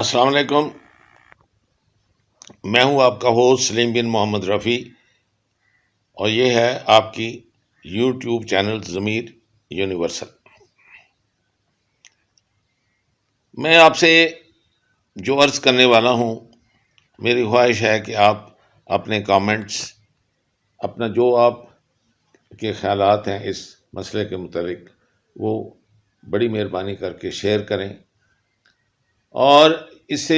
السلام علیکم. میں ہوں آپ کا ہوسٹ سلیم بن محمد رفیع، اور یہ ہے آپ کی یوٹیوب چینل ضمیر یونیورسل. میں آپ سے جو عرض کرنے والا ہوں، میری خواہش ہے کہ آپ اپنے کامنٹس، اپنا جو آپ کے خیالات ہیں اس مسئلے کے متعلق، وہ بڑی مہربانی کر کے شیئر کریں. اور اس سے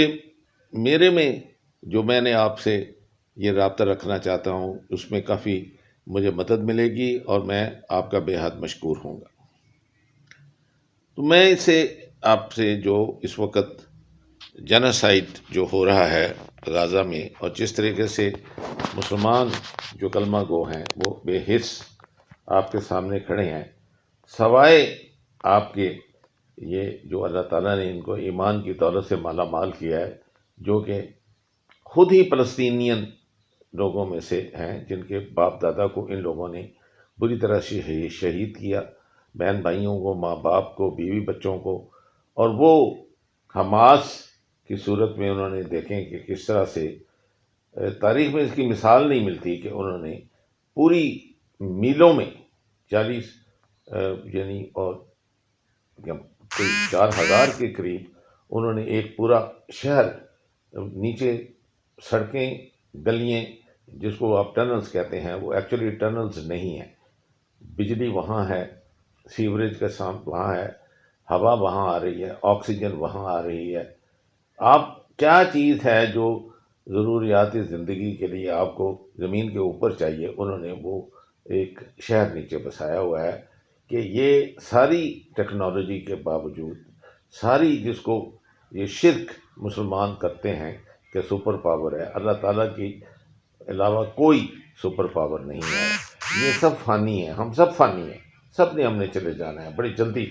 میں نے آپ سے یہ رابطہ رکھنا چاہتا ہوں، اس میں کافی مجھے مدد ملے گی اور میں آپ کا بے حد مشکور ہوں گا. تو میں آپ سے جو اس وقت جنوسائیڈ جو ہو رہا ہے غزہ میں، اور جس طریقے سے مسلمان جو کلمہ گو ہیں وہ بے حس آپ کے سامنے کھڑے ہیں، سوائے آپ کے یہ جو اللہ تعالیٰ نے ان کو ایمان کی دولت سے مالا مال کیا ہے، جو کہ خود ہی فلسطینین لوگوں میں سے ہیں جن کے باپ دادا کو ان لوگوں نے بری طرح سے شہید کیا، بہن بھائیوں کو، ماں باپ کو، بیوی بچوں کو. اور وہ حماس کی صورت میں انہوں نے دیکھیں کہ کس طرح سے تاریخ میں اس کی مثال نہیں ملتی کہ انہوں نے پوری میلوں میں 40 یعنی اور کوئی 4000 کے قریب انہوں نے ایک پورا شہر، نیچے سڑکیں، گلیاں جس کو آپ ٹنلز کہتے ہیں، وہ ایکچولی ٹنلز نہیں ہیں. بجلی وہاں ہے، سیوریج کا سام وہاں ہے، ہوا وہاں آ رہی ہے، آکسیجن وہاں آ رہی ہے. آپ کیا چیز ہے جو ضروریات زندگی کے لیے آپ کو زمین کے اوپر چاہیے، انہوں نے وہ ایک شہر نیچے بسایا ہوا ہے. کہ یہ ساری ٹیکنالوجی کے باوجود، ساری جس کو یہ شرک مسلمان کرتے ہیں کہ سپر پاور ہے، اللہ تعالیٰ کی علاوہ کوئی سپر پاور نہیں ہے. یہ سب فانی ہے، ہم سب فانی ہیں، سب نے ہم نے چلے جانا ہے، بڑی جلدی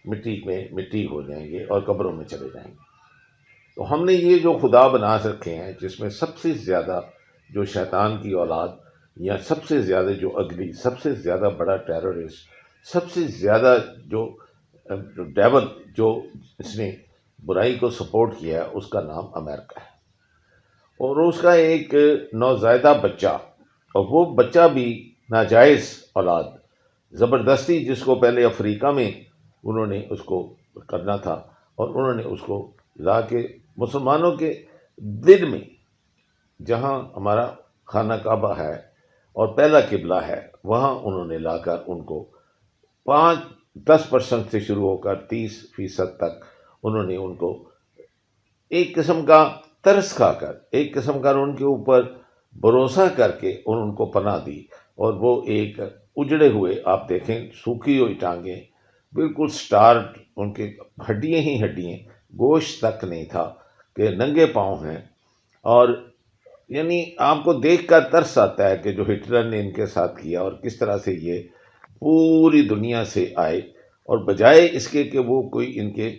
مٹی ہو جائیں گے اور قبروں میں چلے جائیں گے. تو ہم نے یہ جو خدا بنا رکھے ہیں، جس میں سب سے زیادہ جو شیطان کی اولاد، یا سب سے زیادہ جو اگلی، سب سے زیادہ بڑا ٹیررسٹ، سب سے زیادہ جو ڈیول، جو اس نے برائی کو سپورٹ کیا ہے، اس کا نام امریکہ ہے. اور اس کا ایک نوزائیدہ بچہ، اور وہ بچہ بھی ناجائز اولاد، زبردستی، جس کو پہلے افریقہ میں انہوں نے اس کو کرنا تھا، اور انہوں نے اس کو لا کے مسلمانوں کے دل میں، جہاں ہمارا خانہ کعبہ ہے اور پہلا قبلہ ہے، وہاں انہوں نے لا کر ان کو 5-10% سے شروع ہو کر 30% تک انہوں نے ان کو ایک قسم کا ترس کھا کر، ایک قسم کا ان کے اوپر بھروسہ کر کے ان کو پناہ دی. اور وہ ایک اجڑے ہوئے، آپ دیکھیں، سوکھی ہوئی ٹانگیں، بالکل سٹارٹ، ان کے ہڈیاں ہی ہڈیاں، گوشت تک نہیں تھا، کہ ننگے پاؤں ہیں. اور یعنی آپ کو دیکھ کر ترس آتا ہے کہ جو ہٹلر نے ان کے ساتھ کیا، اور کس طرح سے یہ پوری دنیا سے آئے، اور بجائے اس کے کہ وہ کوئی ان کے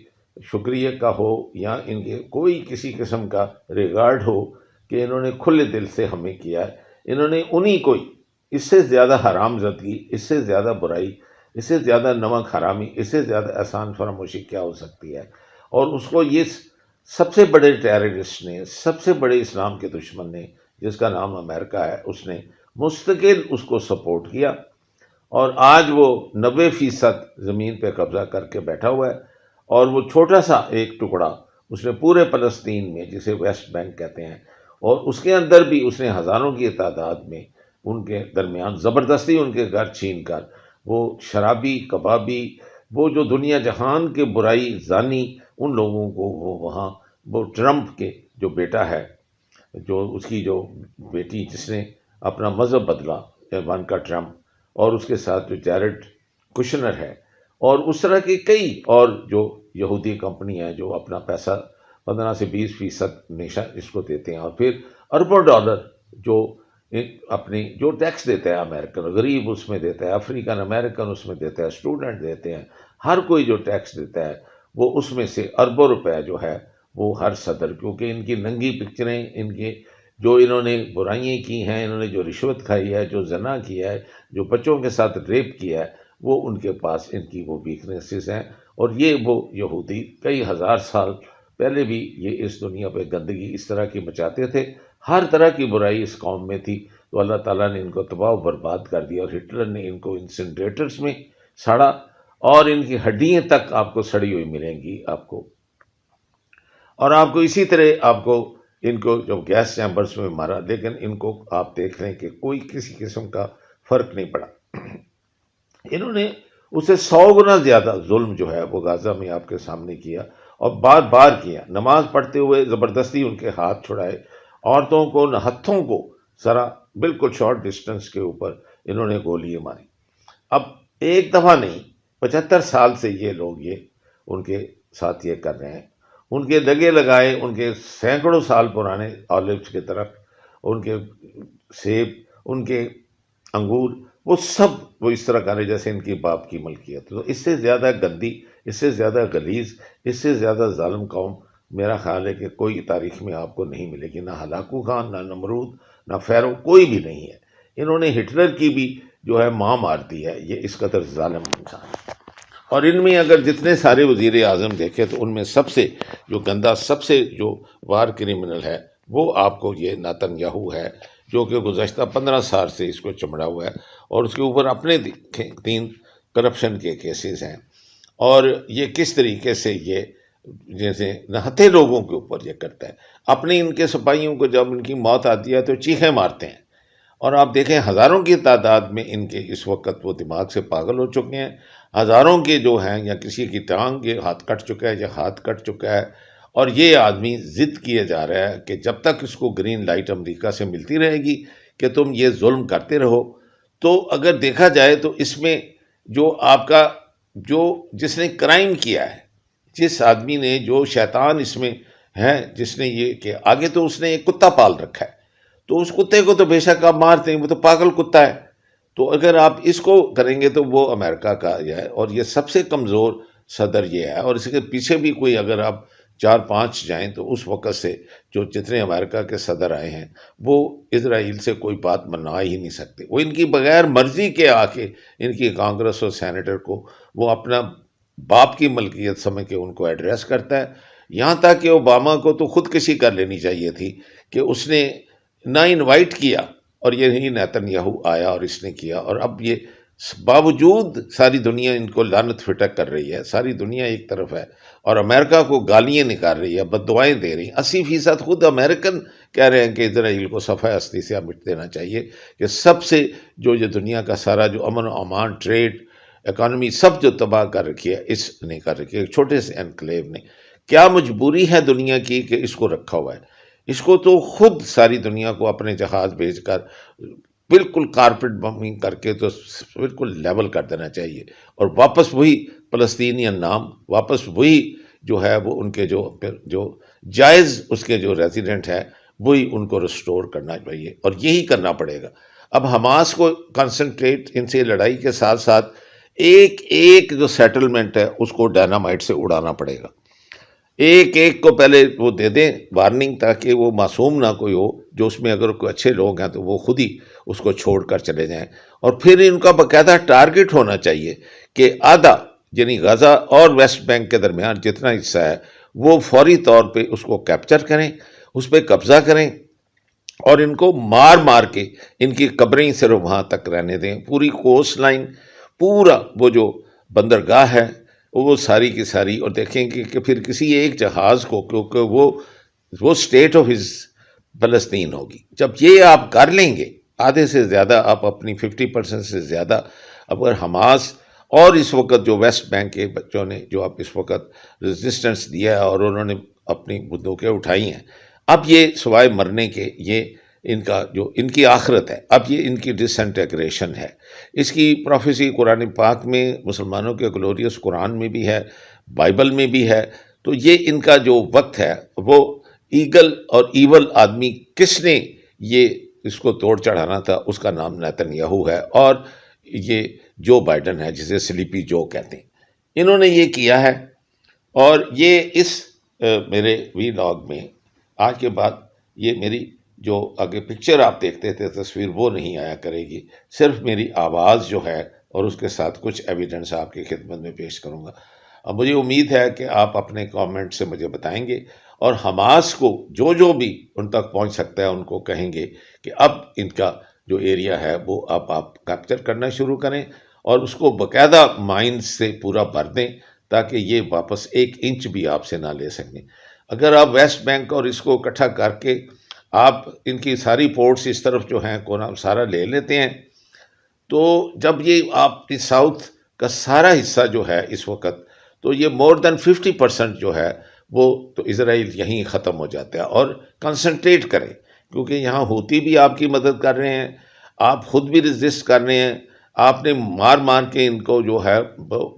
شکریہ کا ہو، یا ان کے کوئی کسی قسم کا ریگارڈ ہو کہ انہوں نے کھلے دل سے ہمیں کیا ہے، انہوں نے انہی کوئی، اس سے زیادہ حرام زدگی، اس سے زیادہ برائی، اس سے زیادہ نمک حرامی، اس سے زیادہ احسان فراموشی کیا ہو سکتی ہے. اور اس کو یہ سب سے بڑے ٹیررسٹ نے، سب سے بڑے اسلام کے دشمن نے، جس کا نام امریکہ ہے، اس نے مستقل اس کو سپورٹ کیا. اور آج وہ 90% زمین پہ قبضہ کر کے بیٹھا ہوا ہے. اور وہ چھوٹا سا ایک ٹکڑا اس نے پورے فلسطین میں، جسے ویسٹ بینک کہتے ہیں، اور اس کے اندر بھی اس نے ہزاروں کی تعداد میں ان کے درمیان زبردستی ان کے گھر چھین کر، وہ شرابی، کبابی، وہ جو دنیا جہان کے برائی زانی، ان لوگوں کو وہ وہاں، وہ ٹرمپ کے جو بیٹا ہے، جو اس کی جو بیٹی جس نے اپنا مذہب بدلا، ایوانکا ٹرمپ، اور اس کے ساتھ جو جیرڈ کشنر ہے، اور اس طرح کی کئی اور جو یہودی کمپنی ہیں جو اپنا پیسہ 15 سے 20% ہمیشہ اس کو دیتے ہیں. اور پھر اربوں ڈالر جو اپنی جو ٹیکس دیتا ہے امریکن، غریب اس میں دیتا ہے، افریقن امریکن اس میں دیتا ہے، اسٹوڈنٹ دیتے ہیں، ہر کوئی جو ٹیکس دیتا ہے، وہ اس میں سے اربوں روپے جو ہے وہ ہر صدر، کیونکہ ان کی ننگی پکچریں، ان کے جو انہوں نے برائیاں کی ہیں، انہوں نے جو رشوت کھائی ہے، جو زنا کیا ہے، جو بچوں کے ساتھ ریپ کیا ہے، وہ ان کے پاس ان کی وہ ویکنیسز ہیں. اور یہ وہ یہودی کئی ہزار سال پہلے بھی یہ اس دنیا پہ گندگی اس طرح کی مچاتے تھے، ہر طرح کی برائی اس قوم میں تھی، تو اللہ تعالیٰ نے ان کو تباہ و برباد کر دیا، اور ہٹلر نے ان کو انسنڈریٹرز میں سڑا، اور ان کی ہڈیاں تک آپ کو سڑی ہوئی ملیں گی آپ کو، اور آپ کو اسی طرح آپ کو ان کو جو گیس چیمبرز میں مارا، لیکن ان کو آپ دیکھ رہے ہیں کہ کوئی کسی قسم کا فرق نہیں پڑا۔ انہوں نے اسے 100 گنا زیادہ ظلم جو ہے وہ غزہ میں آپ کے سامنے کیا، اور بار بار کیا، نماز پڑھتے ہوئے زبردستی ان کے ہاتھ چھڑائے، عورتوں کو، ہتھوں کو ذرا بالکل شارٹ ڈسٹنس کے اوپر انہوں نے گولیاں ماری۔ اب ایک دفعہ نہیں، 75 سال سے یہ لوگ یہ ان کے ساتھ یہ کر رہے ہیں، ان کے لگے لگائے، ان کے سینکڑوں سال پرانے آلوز کے درخت، ان کے سیب، ان کے انگور، وہ سب وہ اس طرح کر رہے جیسے ان کی باپ کی ملکیت۔ تو اس سے زیادہ گندی، اس سے زیادہ غلیظ، اس سے زیادہ ظالم قوم میرا خیال ہے کہ کوئی تاریخ میں آپ کو نہیں ملے گی، نہ ہلاکو خان، نہ نمرود، نہ فیرو، کوئی بھی نہیں ہے۔ انہوں نے ہٹلر کی بھی جو ہے ماں مار دی ہے، یہ اس قدر ظالم انسان ہے۔ اور ان میں اگر جتنے سارے وزیر اعظم دیکھے تو ان میں سب سے جو گندا، سب سے جو وار کرمنل ہے، وہ آپ کو یہ نتن یاہو ہے، جو کہ گزشتہ 15 سال سے اس کو چمڑا ہوا ہے، اور اس کے اوپر اپنے 3 کرپشن کے کیسز ہیں، اور یہ کس طریقے سے یہ جیسے نہتے لوگوں کے اوپر یہ کرتا ہے، اپنے ان کے سپاہیوں کو جب ان کی موت آتی ہے تو چیخیں مارتے ہیں، اور آپ دیکھیں ہزاروں کی تعداد میں ان کے اس وقت وہ دماغ سے پاگل ہو چکے ہیں، ہزاروں کے جو ہیں، یا کسی کی ٹانگ یہ ہاتھ کٹ چکا ہے یا ہاتھ کٹ چکا ہے، اور یہ آدمی ضد کیے جا رہا ہے کہ جب تک اس کو گرین لائٹ امریکہ سے ملتی رہے گی کہ تم یہ ظلم کرتے رہو۔ تو اگر دیکھا جائے تو اس میں جو آپ کا جو جس نے کرائم کیا ہے، جس آدمی نے، جو شیطان اس میں ہے، جس نے یہ کہ آگے تو اس نے ایک کتا پال رکھا ہے، تو اس کتے کو تو بے شک آپ مارتے ہیں، وہ تو پاگل کتا ہے، تو اگر آپ اس کو کریں گے تو وہ امریکہ کا یہ ہے، اور یہ سب سے کمزور صدر یہ ہے، اور اس کے پیچھے بھی کوئی اگر آپ 4-5 جائیں تو اس وقت سے جو جتنے امریکہ کے صدر آئے ہیں وہ اسرائیل سے کوئی بات منا ہی نہیں سکتے، وہ ان کی بغیر مرضی کے آ کے ان کی کانگریس اور سینیٹر کو وہ اپنا باپ کی ملکیت سمجھ کے ان کو ایڈریس کرتا ہے، یہاں تک کہ اوباما کو تو خودکشی کر لینی چاہیے تھی کہ اس نے نہ انوائٹ کیا، اور یہی نیتن یاہو آیا اور اس نے کیا، اور اب یہ باوجود ساری دنیا ان کو لعنت فٹک کر رہی ہے، ساری دنیا ایک طرف ہے اور امریکہ کو گالیاں نکال رہی ہے، بد دعائیں دے رہی ہیں، 80% خود امریکن کہہ رہے ہیں کہ اسرائیل کو صفحہ ہستی سے مٹ دینا چاہیے، کہ سب سے جو یہ دنیا کا سارا جو امن و امان، ٹریڈ، اکانومی، سب جو تباہ کر رکھی ہے اس نے کر رکھی ہے، ایک چھوٹے سے انکلیو نے۔ کیا مجبوری ہے دنیا کی کہ اس کو رکھا ہوا ہے؟ اس کو تو خود ساری دنیا کو اپنے جہاز بھیج کر بالکل کارپٹ بمنگ کر کے تو بالکل لیول کر دینا چاہیے، اور واپس وہی فلسطینین نام، واپس وہی جو ہے وہ ان کے جو جائز اس کے جو ریزیڈنٹ ہے وہی ان کو ریسٹور کرنا چاہیے، اور یہی کرنا پڑے گا۔ اب حماس کو کنسنٹریٹ ان سے لڑائی کے ساتھ ساتھ ایک ایک جو سیٹلمنٹ ہے اس کو ڈائنامائٹ سے اڑانا پڑے گا، ایک ایک کو پہلے وہ دے دیں وارننگ، تاکہ وہ معصوم نہ کوئی ہو، جو اس میں اگر کوئی اچھے لوگ ہیں تو وہ خود ہی اس کو چھوڑ کر چلے جائیں، اور پھر ان کا باقاعدہ ٹارگٹ ہونا چاہیے کہ آدھا، یعنی غزہ اور ویسٹ بینک کے درمیان جتنا حصہ ہے وہ فوری طور پہ اس کو کیپچر کریں، اس پہ قبضہ کریں، اور ان کو مار مار کے ان کی قبریں صرف وہاں تک رہنے دیں، پوری کوسٹ لائن، پورا وہ جو بندرگاہ ہے وہ ساری کی ساری، اور دیکھیں گے کہ پھر کسی ایک جہاز کو، کیونکہ وہ اسٹیٹ آف ہز فلسطین ہوگی، جب یہ آپ کر لیں گے، آدھے سے زیادہ آپ اپنی 50% سے زیادہ، اگر حماس اور اس وقت جو ویسٹ بینک کے بچوں نے جو اب اس وقت ریزسٹنس دیا ہے اور انہوں نے اپنی بندوقیں اٹھائی ہیں، اب یہ سوائے مرنے کے یہ ان کا جو ان کی آخرت ہے، اب یہ ان کی ڈس انٹیگریشن ہے، اس کی پروفیسی قرآن پاک میں، مسلمانوں کے گلوریس قرآن میں بھی ہے، بائبل میں بھی ہے، تو یہ ان کا جو وقت ہے وہ ایگل اور ایول آدمی کس نے یہ اس کو توڑ چڑھانا تھا، اس کا نام نیتن یاہو ہے، اور یہ جو بائیڈن ہے جسے سلیپی جو کہتے ہیں، انہوں نے یہ کیا ہے، اور یہ اس میرے وی لاگ میں آج کے بعد یہ میری جو آگے پکچر آپ دیکھتے تھے تصویر وہ نہیں آیا کرے گی، صرف میری آواز جو ہے اور اس کے ساتھ کچھ ایویڈنس آپ کی خدمت میں پیش کروں گا۔ اب مجھے امید ہے کہ آپ اپنے کامنٹ سے مجھے بتائیں گے، اور حماس کو جو بھی ان تک پہنچ سکتا ہے ان کو کہیں گے کہ اب ان کا جو ایریا ہے وہ آپ کیپچر کرنا شروع کریں، اور اس کو باقاعدہ مائنز سے پورا بھر دیں تاکہ یہ واپس 1 انچ بھی آپ سے نہ لے سکیں۔ اگر آپ ویسٹ بینک اور اس کو اکٹھا کر کے آپ ان کی ساری پورٹس اس طرف جو ہیں کونا سارا لے لیتے ہیں، تو جب یہ آپ کی ساؤتھ کا سارا حصہ جو ہے اس وقت، تو یہ مور دین 50% جو ہے وہ تو اسرائیل یہیں ختم ہو جاتا ہے۔ اور کنسنٹریٹ کریں، کیونکہ یہاں ہوتی بھی آپ کی مدد کر رہے ہیں، آپ خود بھی ریزسٹ کر رہے ہیں، آپ نے مار کے ان کو جو ہے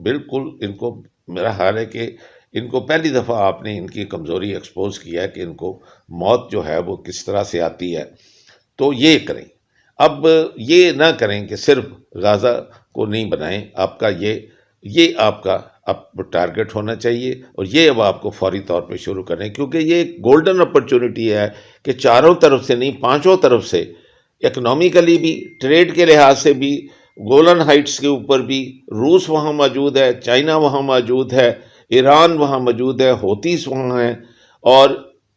بالکل، ان کو میرا خیال ہے کہ ان کو پہلی دفعہ آپ نے ان کی کمزوری ایکسپوز کیا ہے کہ ان کو موت جو ہے وہ کس طرح سے آتی ہے۔ تو یہ کریں، اب یہ نہ کریں کہ صرف غازہ کو نہیں بنائیں، آپ کا یہ آپ کا اب ٹارگٹ ہونا چاہیے، اور یہ اب آپ کو فوری طور پہ شروع کریں، کیونکہ یہ ایک گولڈن اپرچونٹی ہے کہ چاروں طرف سے نہیں، 5 طرف سے، اکنامیکلی بھی، ٹریڈ کے لحاظ سے بھی، گولن ہائٹس کے اوپر بھی روس وہاں موجود ہے، چائنا وہاں موجود ہے، ایران وہاں موجود ہے، ہوتیس وہاں ہیں، اور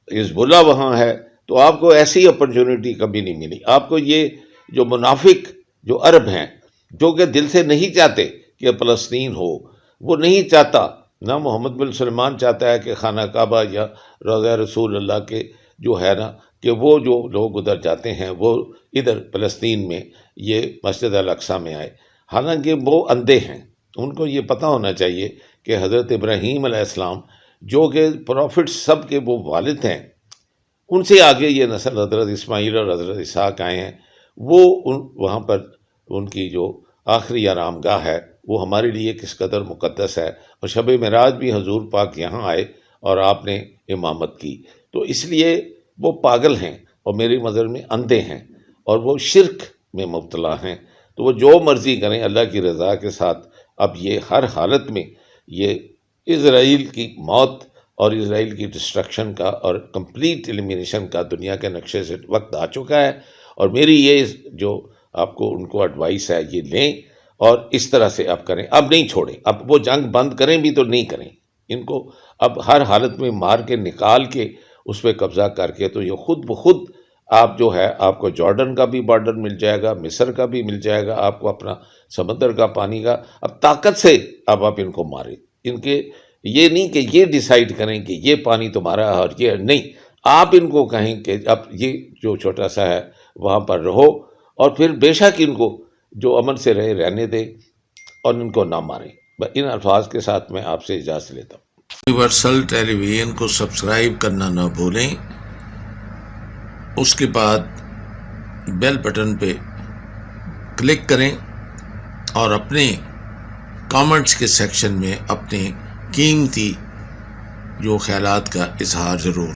حزب اللہ وہاں ہے۔ تو آپ کو ایسی اپرچونٹی کبھی نہیں ملی۔ آپ کو یہ جو منافق جو عرب ہیں، جو کہ دل سے نہیں چاہتے کہ فلسطین ہو، وہ نہیں چاہتا، نہ محمد بن سلمان چاہتا ہے کہ خانہ کعبہ یا روضہ رسول اللہ کے جو ہے نا، کہ وہ جو لوگ ادھر جاتے ہیں وہ ادھر فلسطین میں یہ مسجد الاقصیٰ میں آئے۔ حالانکہ وہ اندھے ہیں، ان کو یہ پتہ ہونا چاہیے کہ حضرت ابراہیم علیہ السلام جو کہ پروفٹ سب کے وہ والد ہیں، ان سے آگے یہ نسل حضرت اسماعیل اور حضرت اسحاق آئے ہیں، وہ وہاں پر ان کی جو آخری آرام گاہ ہے وہ ہمارے لیے کس قدر مقدس ہے، اور شب معراج بھی حضور پاک یہاں آئے اور آپ نے امامت کی۔ تو اس لیے وہ پاگل ہیں، اور میری نظر میں اندھے ہیں، اور وہ شرک میں مبتلا ہیں۔ تو وہ جو مرضی کریں اللہ کی رضا کے ساتھ، اب یہ ہر حالت میں یہ اسرائیل کی موت اور اسرائیل کی ڈسٹرکشن کا اور کمپلیٹ ایلیمینیشن کا دنیا کے نقشے سے وقت آ چکا ہے۔ اور میری یہ جو آپ کو ان کو ایڈوائس ہے، یہ لیں اور اس طرح سے اب کریں، اب نہیں چھوڑیں، اب وہ جنگ بند کریں بھی تو نہیں کریں، ان کو اب ہر حالت میں مار کے نکال کے اس پہ قبضہ کر کے، تو یہ خود بخود آپ جو ہے آپ کو جارڈن کا بھی بارڈر مل جائے گا، مصر کا بھی مل جائے گا، آپ کو اپنا سمندر کا پانی کا، اب طاقت سے اب آپ ان کو ماریں۔ ان کے یہ نہیں کہ یہ ڈیسائیڈ کریں کہ یہ پانی تمہارا ہے اور یہ نہیں، آپ ان کو کہیں کہ اب یہ جو چھوٹا سا ہے وہاں پر رہو، اور پھر بے شک ان کو جو امن سے رہنے دیں اور ان کو نہ ماریں۔ ان الفاظ کے ساتھ میں آپ سے اجازت لیتا ہوں۔ یونیورسل ٹیلی ویژن کو سبسکرائب کرنا نہ بھولیں، اس کے بعد بیل بٹن پہ کلک کریں، اور اپنے کامنٹس کے سیکشن میں اپنے قیمتی جو خیالات کا اظہار ضرور